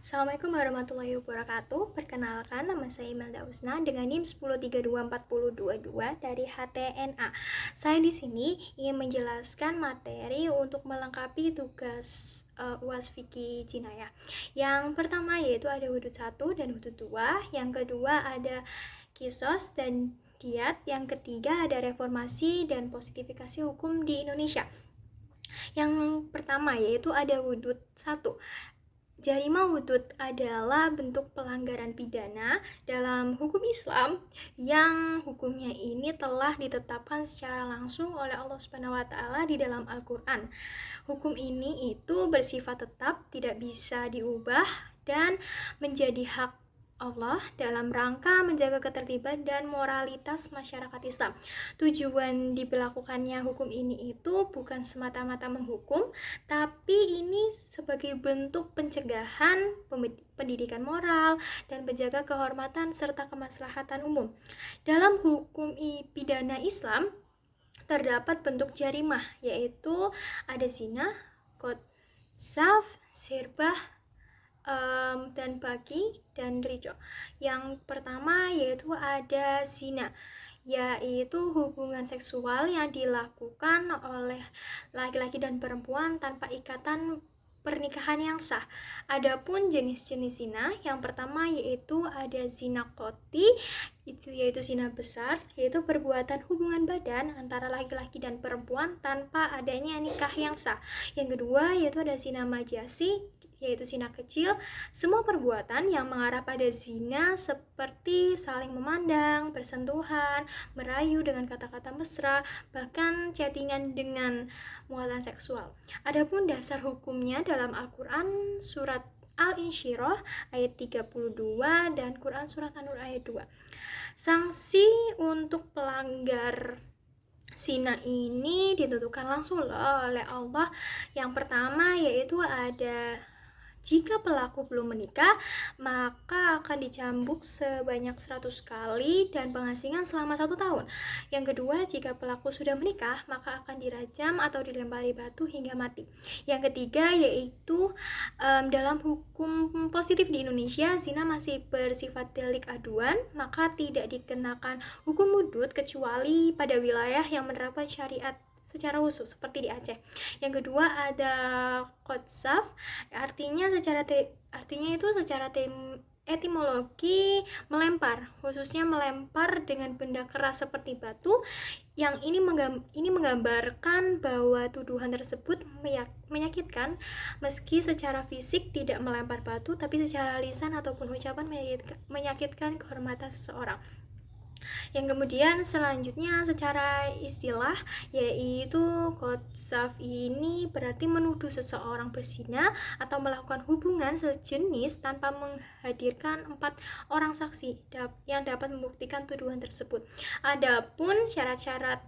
Assalamualaikum warahmatullahi wabarakatuh. Perkenalkan, nama saya Imelda Usna dengan NIM 10324022 dari HTNA. Saya di sini ingin menjelaskan materi untuk melengkapi tugas UAS Fikih Jinayah. Yang pertama yaitu ada hudud 1 dan hudud 2, yang kedua ada kisos dan diat, yang ketiga ada reformasi dan positifikasi hukum di Indonesia. Yang pertama yaitu ada hudud 1. Jarima hudud adalah bentuk pelanggaran pidana dalam hukum Islam yang hukumnya ini telah ditetapkan secara langsung oleh Allah SWT di dalam Al-Quran. Hukum ini itu bersifat tetap, tidak bisa diubah, dan menjadi hak Allah dalam rangka menjaga ketertiban dan moralitas masyarakat Islam. Tujuan diberlakukannya hukum ini itu bukan semata-mata menghukum, tapi ini sebagai bentuk pencegahan, pendidikan moral, dan menjaga kehormatan serta kemaslahatan umum. Dalam hukum pidana Islam terdapat bentuk jarimah, yaitu ada zina, qadzaf, sirbah, dan bagi dan rijo. Yang pertama yaitu ada zina, yaitu hubungan seksual yang dilakukan oleh laki-laki dan perempuan tanpa ikatan pernikahan yang sah. Adapun jenis-jenis zina, yang pertama yaitu ada zina qati, itu yaitu zina besar, yaitu perbuatan hubungan badan antara laki-laki dan perempuan tanpa adanya nikah yang sah. Yang kedua yaitu ada zina majasi, yaitu zina kecil, semua perbuatan yang mengarah pada zina seperti saling memandang, bersentuhan, merayu dengan kata-kata mesra, bahkan chattingan dengan muatan seksual. Adapun dasar hukumnya dalam Al-Quran surat Al-Insyirah ayat 32 dan Quran surat An-Nur ayat 2. Sanksi untuk pelanggar zina ini ditentukan langsung oleh Allah. Yang pertama yaitu ada, jika pelaku belum menikah, maka akan dicambuk sebanyak 100 kali dan pengasingan selama 1 tahun. Yang kedua, jika pelaku sudah menikah, maka akan dirajam atau dilempari batu hingga mati. Yang ketiga, yaitu dalam hukum positif di Indonesia, zina masih bersifat delik aduan, maka tidak dikenakan hukum hudud kecuali pada wilayah yang menerapkan syariat secara khusus seperti di Aceh. Yang kedua ada qadzaf, artinya itu secara etimologi melempar, khususnya melempar dengan benda keras seperti batu. Yang ini menggambarkan bahwa tuduhan tersebut menyakitkan, meski secara fisik tidak melempar batu, tapi secara lisan ataupun ucapan menyakitkan kehormatan seseorang. Yang kemudian selanjutnya secara istilah, yaitu qadzaf ini berarti menuduh seseorang berzina atau melakukan hubungan sejenis tanpa menghadirkan 4 orang saksi yang dapat membuktikan tuduhan tersebut. Adapun syarat-syarat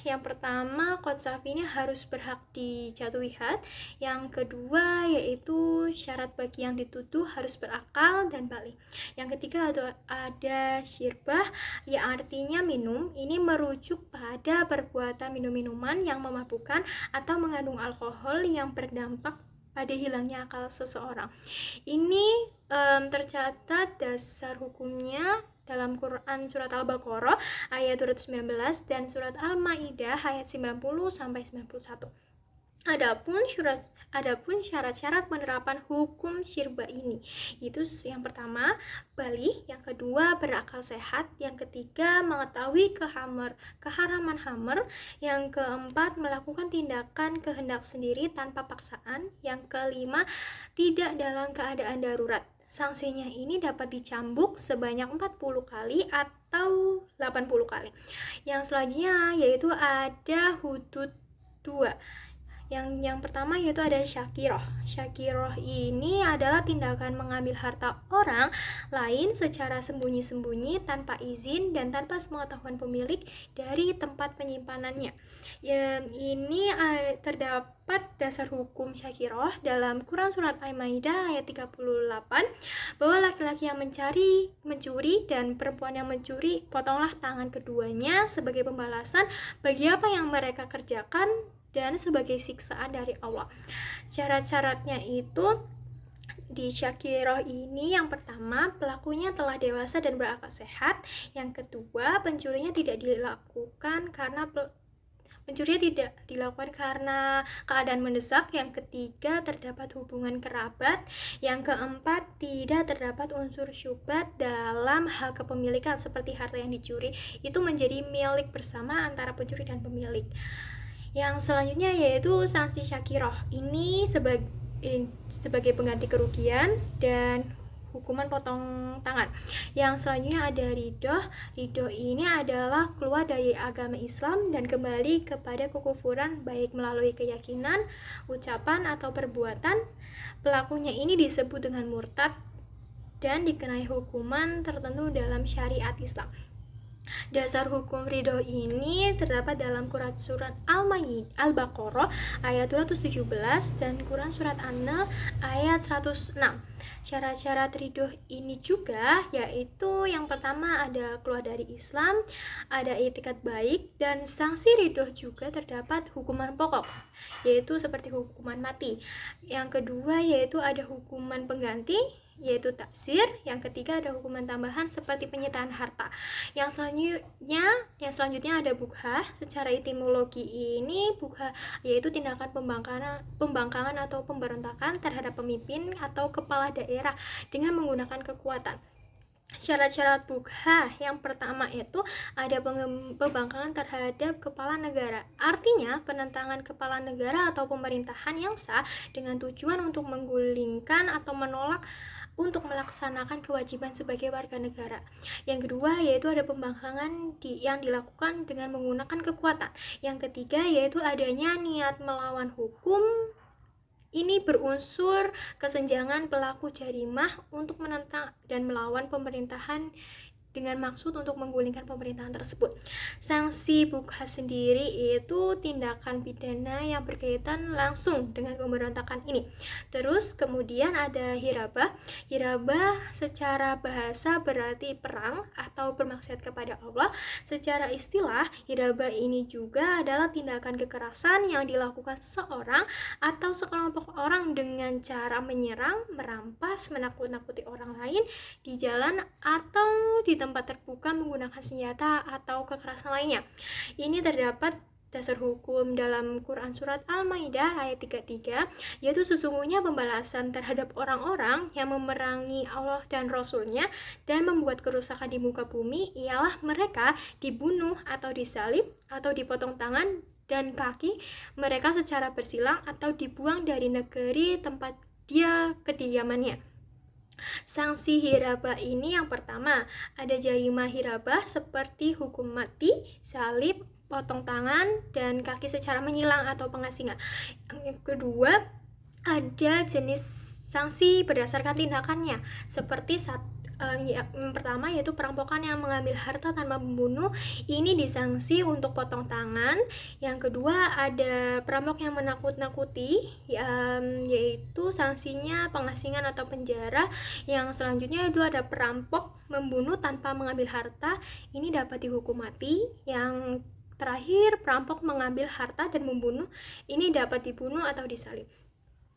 yang pertama, qadzaf ini harus berhak dijatuhi had. Yang kedua yaitu syarat bagi yang dituduh harus berakal dan balik. Yang ketiga ada syirbah, yang artinya minum. Ini merujuk pada perbuatan minum-minuman yang memabukkan atau mengandung alkohol yang berdampak pada hilangnya akal seseorang. Ini tercatat dasar hukumnya dalam Quran surat Al-Baqarah ayat 219 dan surat Al-Maidah ayat 90 sampai 91. Adapun syarat-syarat penerapan hukum syirba ini, itu yang pertama balik, yang kedua berakal sehat, yang ketiga mengetahui keharaman khamr, yang keempat melakukan tindakan kehendak sendiri tanpa paksaan, yang kelima tidak dalam keadaan darurat. Sanksinya ini dapat dicambuk sebanyak 40 kali atau 80 kali. Yang selanjutnya yaitu ada hudud 2. Yang pertama yaitu ada syakiroh. Syakiroh ini adalah tindakan mengambil harta orang lain secara sembunyi-sembunyi, tanpa izin dan tanpa sepengetahuan pemilik dari tempat penyimpanannya. Ini terdapat dasar hukum syakiroh dalam Quran surat Al-Maidah ayat 38, bahwa laki-laki yang mencuri dan perempuan yang mencuri, potonglah tangan keduanya sebagai pembalasan bagi apa yang mereka kerjakan dan sebagai siksaan dari Allah. Syarat-syaratnya itu di Syakiroh ini yang pertama, pelakunya telah dewasa dan berakal sehat. Yang kedua, pencurinya tidak dilakukan karena keadaan mendesak. Yang ketiga, terdapat hubungan kerabat. Yang keempat, tidak terdapat unsur syubhat dalam hal kepemilikan seperti harta yang dicuri itu menjadi milik bersama antara pencuri dan pemilik. Yang selanjutnya yaitu sanksi Syakiroh. Ini sebagai pengganti kerugian dan hukuman potong tangan. Yang selanjutnya ada ridho. Ridho ini adalah keluar dari agama Islam dan kembali kepada kekufuran baik melalui keyakinan, ucapan, atau perbuatan. Pelakunya ini disebut dengan murtad dan dikenai hukuman tertentu dalam syariat Islam. Dasar hukum ridho ini terdapat dalam Quran surat Al-Baqarah ayat 217 dan Quran surat An-Nahl ayat 106. Syarat-syarat ridho ini juga yaitu yang pertama ada keluar dari Islam, ada i'tikad baik, dan sanksi ridho juga terdapat hukuman pokok yaitu seperti hukuman mati. Yang kedua yaitu ada hukuman pengganti yaitu taksir. Yang ketiga ada hukuman tambahan seperti penyitaan harta. Yang selanjutnya ada bugha. Secara etimologi ini bugha yaitu tindakan pembangkangan atau pemberontakan terhadap pemimpin atau kepala daerah dengan menggunakan kekuatan. Syarat-syarat bugha yang pertama itu ada pembangkangan terhadap kepala negara. Artinya penentangan kepala negara atau pemerintahan yang sah dengan tujuan untuk menggulingkan atau menolak untuk melaksanakan kewajiban sebagai warga negara. Yang kedua yaitu ada pembangkangan yang dilakukan dengan menggunakan kekuatan. Yang ketiga yaitu adanya niat melawan hukum. Ini berunsur kesenjangan pelaku jarimah untuk menentang dan melawan pemerintahan dengan maksud untuk menggulingkan pemerintahan tersebut. Sanksi bugha sendiri itu tindakan pidana yang berkaitan langsung dengan pemberontakan ini. Terus kemudian ada hirabah. Hirabah secara bahasa berarti perang atau bermaksud kepada Allah. Secara istilah, hirabah ini juga adalah tindakan kekerasan yang dilakukan seseorang atau sekelompok orang dengan cara menyerang, merampas, menakut-nakuti orang lain di jalan atau di tempat terbuka menggunakan senjata atau kekerasan lainnya. Ini terdapat dasar hukum dalam Quran surat Al-Maidah ayat 33, yaitu sesungguhnya pembalasan terhadap orang-orang yang memerangi Allah dan Rasul-Nya dan membuat kerusakan di muka bumi ialah mereka dibunuh atau disalib atau dipotong tangan dan kaki mereka secara bersilang atau dibuang dari negeri tempat dia kediamannya. Sanksi hirabah ini yang pertama ada jarima hirabah seperti hukum mati, salib, potong tangan, dan kaki secara menyilang atau pengasingan. Yang kedua ada jenis sanksi berdasarkan tindakannya seperti yang pertama yaitu perampokan yang mengambil harta tanpa membunuh, ini disanksi untuk potong tangan. Yang kedua ada perampok yang menakut-nakuti, yaitu sanksinya pengasingan atau penjara. Yang selanjutnya itu ada perampok membunuh tanpa mengambil harta, ini dapat dihukum mati. Yang terakhir perampok mengambil harta dan membunuh, ini dapat dibunuh atau disalib.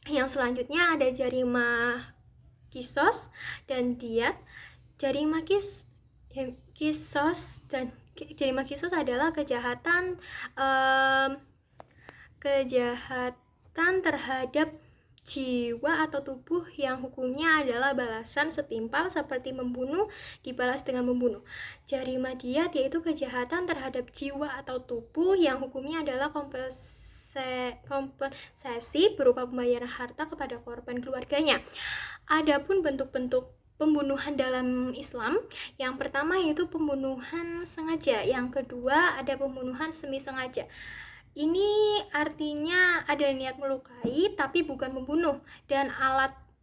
Yang selanjutnya ada jarima kisos dan diat. Jarima kisos adalah kejahatan terhadap jiwa atau tubuh yang hukumnya adalah balasan setimpal seperti membunuh dibalas dengan membunuh. Jarima diat yaitu kejahatan terhadap jiwa atau tubuh yang hukumnya adalah kompensasi berupa pembayaran harta kepada korban keluarganya. Adapun bentuk-bentuk pembunuhan dalam Islam, yang pertama yaitu pembunuhan sengaja, yang kedua ada pembunuhan semi sengaja. Ini artinya ada niat melukai tapi bukan membunuh, dan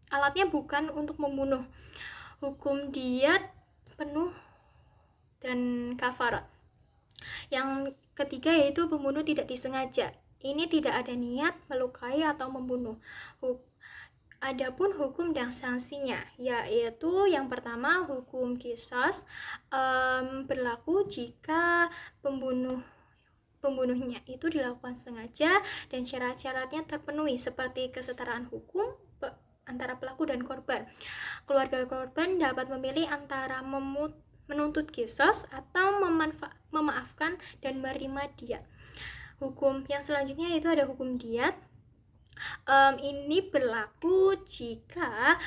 alatnya bukan untuk membunuh. Hukum diat penuh dan kafarat. Yang ketiga yaitu pembunuh tidak disengaja. Ini tidak ada niat melukai atau membunuh. Adapun hukum dan sanksinya, yaitu yang pertama hukum kisos berlaku jika pembunuhnya itu dilakukan sengaja dan syarat-syaratnya terpenuhi seperti kesetaraan hukum, antara pelaku dan korban. Keluarga korban dapat memilih antara menuntut kisos atau memaafkan dan menerima diat. Hukum yang selanjutnya itu ada hukum diat. Ini berlaku jika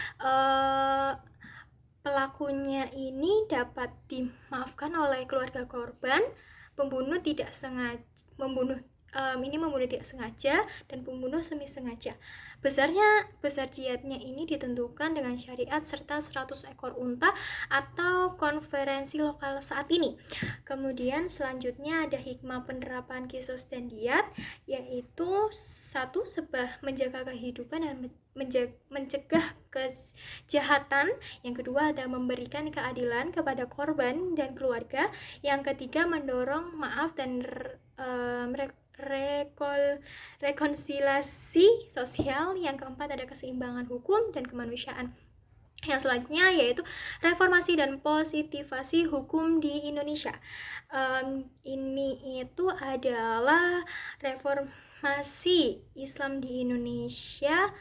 pelakunya ini dapat dimaafkan oleh keluarga korban, pembunuh tidak sengaja membunuh tidak sengaja dan pembunuh semi sengaja. Besar diatnya ini ditentukan dengan syariat serta 100 ekor unta atau konferensi lokal saat ini. Kemudian selanjutnya ada hikmah penerapan kisos dan diat, yaitu satu, menjaga kehidupan dan mencegah kejahatan. Yang kedua ada memberikan keadilan kepada korban dan keluarga. Yang ketiga mendorong maaf dan rekonsiliasi sosial. Yang keempat ada keseimbangan hukum dan kemanusiaan. Yang selanjutnya yaitu reformasi dan positivasi hukum di Indonesia. Ini itu adalah reformasi Islam di Indonesia,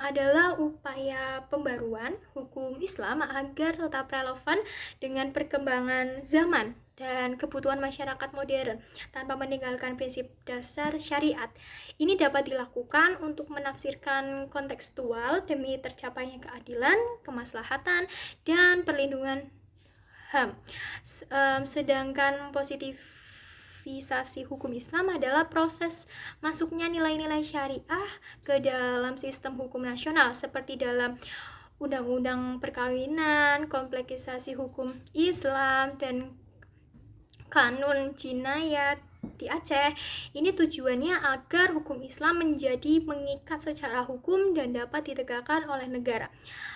adalah upaya pembaruan hukum Islam agar tetap relevan dengan perkembangan zaman dan kebutuhan masyarakat modern tanpa meninggalkan prinsip dasar syariat. Ini dapat dilakukan untuk menafsirkan kontekstual demi tercapainya keadilan, kemaslahatan, dan perlindungan HAM. Sedangkan positivasi hukum Islam adalah proses masuknya nilai-nilai syariah ke dalam sistem hukum nasional, seperti dalam undang-undang perkawinan, kompleksisasi hukum Islam, dan kanun jinayat di Aceh. Ini tujuannya agar hukum Islam menjadi mengikat secara hukum dan dapat ditegakkan oleh negara.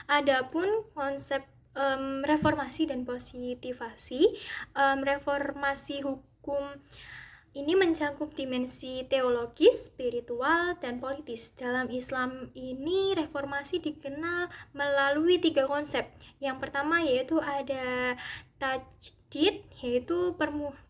Adapun konsep reformasi dan positivasi, reformasi hukum ini mencakup dimensi teologis, spiritual, dan politis. Dalam Islam ini reformasi dikenal melalui 3 konsep. Yang pertama yaitu ada tajdid, yaitu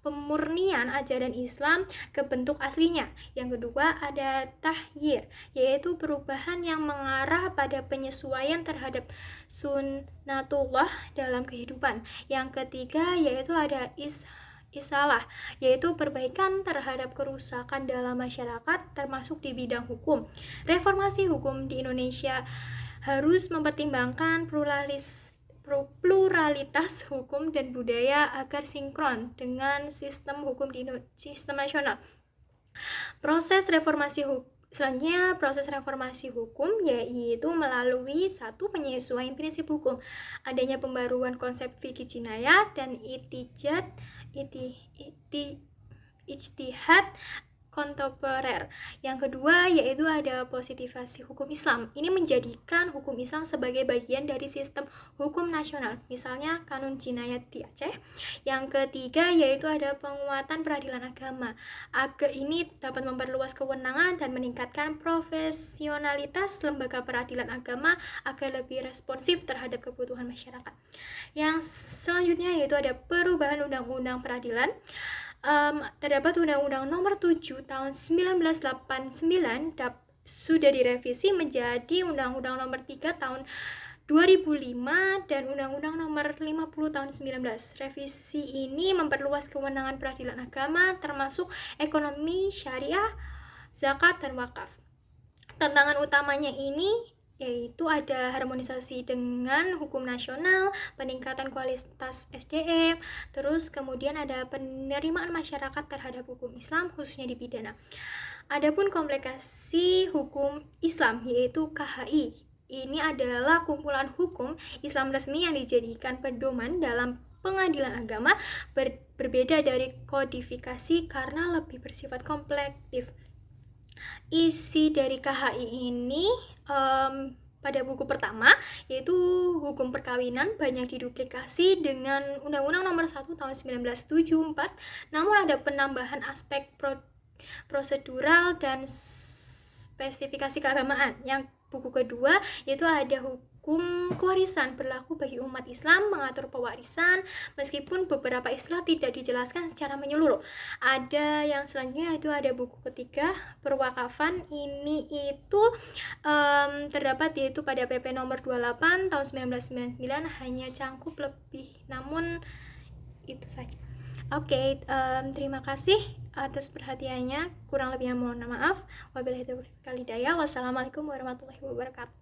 pemurnian ajaran Islam ke bentuk aslinya. Yang kedua ada tahyir, yaitu perubahan yang mengarah pada penyesuaian terhadap sunnatullah dalam kehidupan. Yang ketiga yaitu ada isalah, yaitu perbaikan terhadap kerusakan dalam masyarakat termasuk di bidang hukum. Reformasi hukum di Indonesia harus mempertimbangkan pluralitas hukum dan budaya agar sinkron dengan sistem hukum di sistem nasional. Selanjutnya proses reformasi hukum yaitu melalui satu penyesuaian prinsip hukum, adanya pembaruan konsep fikih jinayat dan ijtihad kontemporer. Yang kedua yaitu ada positivasi hukum Islam. Ini menjadikan hukum Islam sebagai bagian dari sistem hukum nasional, misalnya kanun jinayat di Aceh. Yang ketiga yaitu ada penguatan peradilan agama. Agar ini dapat memperluas kewenangan dan meningkatkan profesionalitas lembaga peradilan agama agar lebih responsif terhadap kebutuhan masyarakat. Yang selanjutnya yaitu ada perubahan undang-undang peradilan. Terdapat Undang-Undang Nomor 7 Tahun 1989 sudah direvisi menjadi Undang-Undang Nomor 3 Tahun 2005 dan Undang-Undang Nomor 50 Tahun 19. Revisi ini memperluas kewenangan peradilan agama termasuk ekonomi, syariah, zakat, dan wakaf. Tantangan utamanya ini yaitu ada harmonisasi dengan hukum nasional, peningkatan kualitas SDM, terus kemudian ada penerimaan masyarakat terhadap hukum Islam khususnya di pidana. Adapun komplikasi hukum Islam yaitu KHI. Ini adalah kumpulan hukum Islam resmi yang dijadikan pedoman dalam pengadilan agama, berbeda dari kodifikasi karena lebih bersifat komplektif. Isi dari KHI ini pada buku pertama yaitu hukum perkawinan banyak diduplikasi dengan Undang-Undang Nomor 1 Tahun 1974, namun ada penambahan aspek prosedural dan spesifikasi keagamaan. Yang buku kedua yaitu ada hukum kewarisan berlaku bagi umat Islam mengatur pewarisan, meskipun beberapa istilah tidak dijelaskan secara menyeluruh. Ada yang selanjutnya itu ada buku ketiga perwakafan. Ini itu terdapat yaitu pada PP nomor 28 tahun 1999, hanya cangkup lebih, namun itu saja. Oke, terima kasih atas perhatiannya. Kurang lebihnya mohon maaf. Wabillahi taufiq wal hidayah. Wassalamualaikum warahmatullahi wabarakatuh.